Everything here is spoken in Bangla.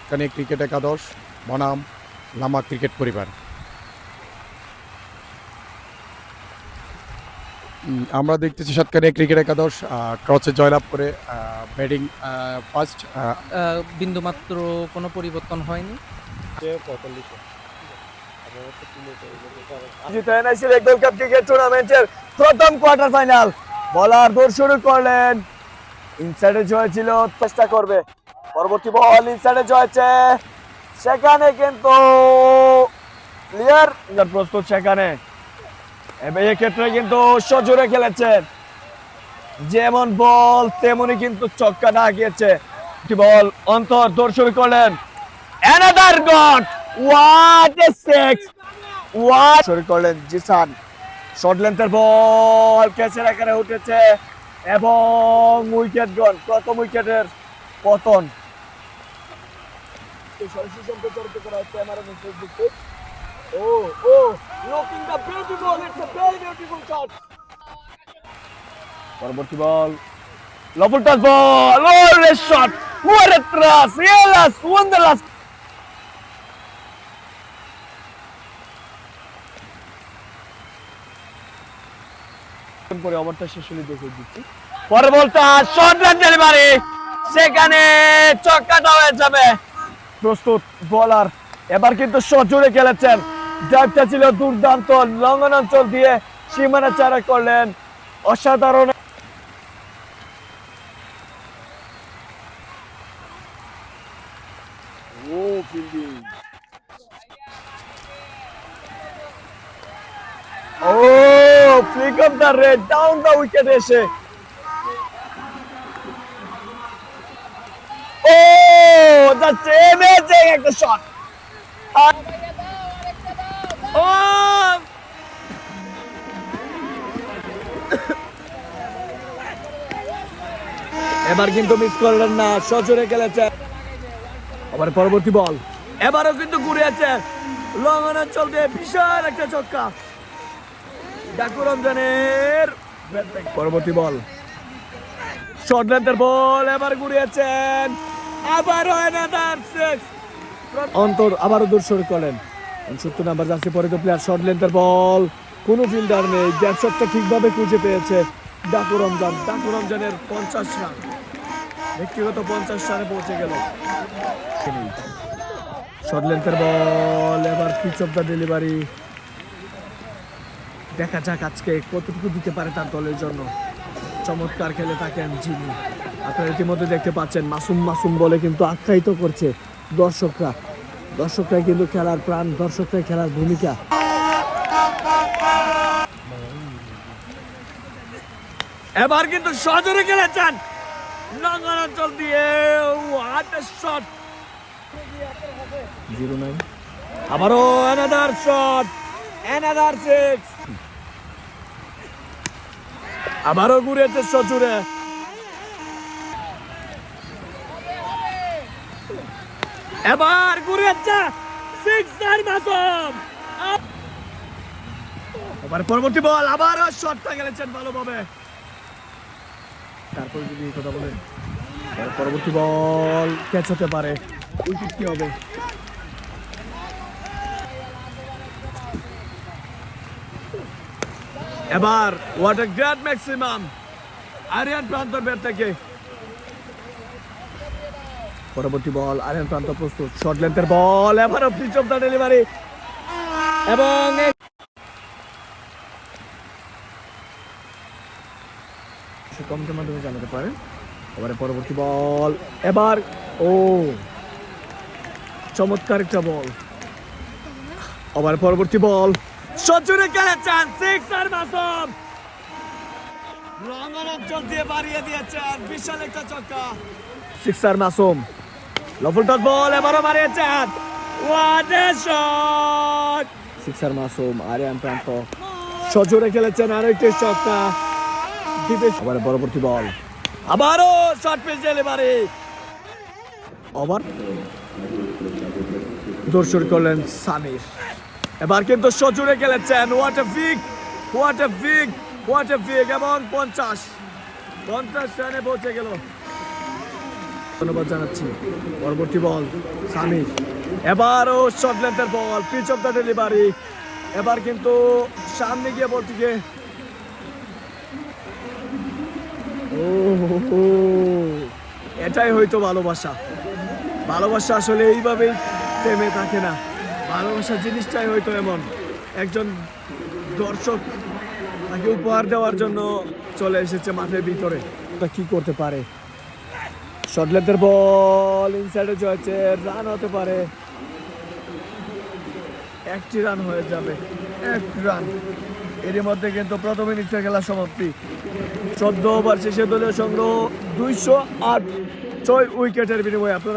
সাতকানি ক্রিকেট একাদশ বনাম লামা ক্রিকেট পরিবার। আমরা দেখতেছি সাতকানি ক্রিকেট একাদশ টসে জয়লাভ করে ব্যাটিং ফার্স্ট। বিন্দুমাত্র কোনো পরিবর্তন হয়নি। টুর্নামেন্টের প্রথম কোয়ার্টার ফাইনাল বলার দৌড় শুরু করলেন। ইনসাইডে জয় ছিল, চেষ্টা করবে। পরবর্তী বল ইনসাইডে জয়েছে, সেখানে কিন্তু ক্লিয়ার প্রস্তুত। সেখানে এক্ষেত্রে কিন্তু সজোরে খেলেছেন, যেমন বল তেমনি কিন্তু ছক্কা না গিয়েছে। বল অন্তর দৌড় শুরু করলেন। Another got what a six! What শুরু করলেন জিসান। শর্ট লেন্থের বল ক্যাচের আকারে উঠেছে এবং উইকেট গন। প্রথম উইকেটের পতন। পরবর্তী ball low full toss ball, shot, what a thrust, Rielas won the last. পরে ওভারটা শেষ হলে দেখে দিচ্ছি। পরের বলটা শর্ট লেন্থ ডেলিভারি, সেখানে ছক্কাটা হয়ে যাবে। প্রস্তুত বোলার এবার কিন্তু সজোরে খেলেছেন। ড্রাইভটা ছিল দুর্দান্ত, লঙ্ঘন অঞ্চল দিয়ে সীমানা চারা করলেন, অসাধারণ। Flick of the red down the wicket এসে that's amazing একটা শট। এবার কিন্তু মিস করলেন না, সজোরে খেলেছেন। আবার পরবর্তী বল এবারও কিন্তু ঘুরেছে লঙ্ঘন অঞ্চল দিয়ে, বিশাল একটা ছক্কা ডাকুরঞ্জনের। পরবর্তী বল শর্ট লেন্থের বল, এবার ঘুরিয়েছেন, আবারও অন্তর আবারও দূর শুরু করলেন। 69 নাম্বার জার্সি পরে তো প্লেয়ার। শর্ট লেন্থের বল, কোনো ফিল্ডার নেই, গ্যাপ শটটা ঠিকভাবে খুঁজে পেয়েছে ডাকুরঞ্জন। ডাকুরঞ্জনের 50 রান, ব্যক্তিগত 50 রানে পৌঁছে গেল। শর্ট লেন্থের বল, এবার পিচ অফ দ্য ডেলিভারি। দেখা যাক আজকে কতটুকু দিতে পারে তার দলের জন্য। চমৎকার খেলে থাকেন যিনি, আপনারা ইতিমধ্যে দেখতে পাচ্ছেন। মাসুম মাসুম বলে কিন্তু আখ্যায়িত করছে দর্শকরা। দর্শকরাই কিন্তু খেলার প্রাণ, দর্শকরাই খেলার ভূমিকা। এবার কিন্তু সজোরে খেলেছেন লঙ্ঘন অঞ্চল দিয়ে, শট 09। আবারও অ্যানাদার শট, অ্যানাদার সিক্স। আবারও ঘুরেছে সজোরে, এবার ঘুরেছে সিক্সার মাসুম। এবার পরবর্তী বল, আবারও শটটা খেলেছেন ভালোভাবে। তারপর যদি কথা বলেন পরবর্তী বল ক্যাচ হতে পারে, উইকেট কি হবে? এবার what a great maximum Aryan প্রান্তর ব্যাট থেকে। পরবর্তী বল আরিয়ান প্রান্ত প্রস্তুত। শর্ট লেন্থের বল, এবারও পিচ অফ দ্য ডেলিভারি এবং কমেন্টের মাধ্যমে জানাতে পারেন। এবারে পরবর্তী বল, এবার চমৎকার একটা বল। আবার পরবর্তী বল সজোরে খেলেছেন সিক্সার মাসুম, লঙ্ঘন অঞ্চল দিয়ে বাড়িয়ে দিয়েছেন, বিশাল একটা ছক্কা sixer Masum. Low full toss ball, এবারও বাড়িয়েছেন, what a shot sixer Masum. Aryan প্রান্ত সজোরে খেলেছেন, আরো একটি ছক্কা। আবার পরবর্তী বল, আবারও শর্ট পিচ ডেলিভারি। ওভার দৌড় শুরু করলেন সামির। এবার কিন্তু সজোরে খেলেছেন, what a big, what a big, what a big, এবং 50 রানে পৌঁছে গেল। ধন্যবাদ জানাচ্ছি। পরবর্তী বল সামি, এবারও শর্ট লেন্থের ball, pitch off the delivery. এবার কিন্তু সামনে গিয়ে বলটিকে এটাই হয়তো ভালোবাসা। ভালোবাসা আসলে এইভাবেই থেমে থাকে না। ভালোবাসা জিনিসটাই হয়তো এমন, একজন দর্শক তাকে উপহার দেওয়ার জন্য চলে এসেছে মাঠের ভিতরে। তা কি করতে পারে? শর্ট লেন্থের বল ইনসাইডে হয়েছে, রান হতে পারে, একটি রান হয়ে যাবে, এক রান। এরই মধ্যে কিন্তু প্রথম ইনিংসের খেলা সমাপ্তি। 14 ওভার শেষে দলীয় সংগ্রহ 208 উইকেটের বিনিময়ে। আপনারা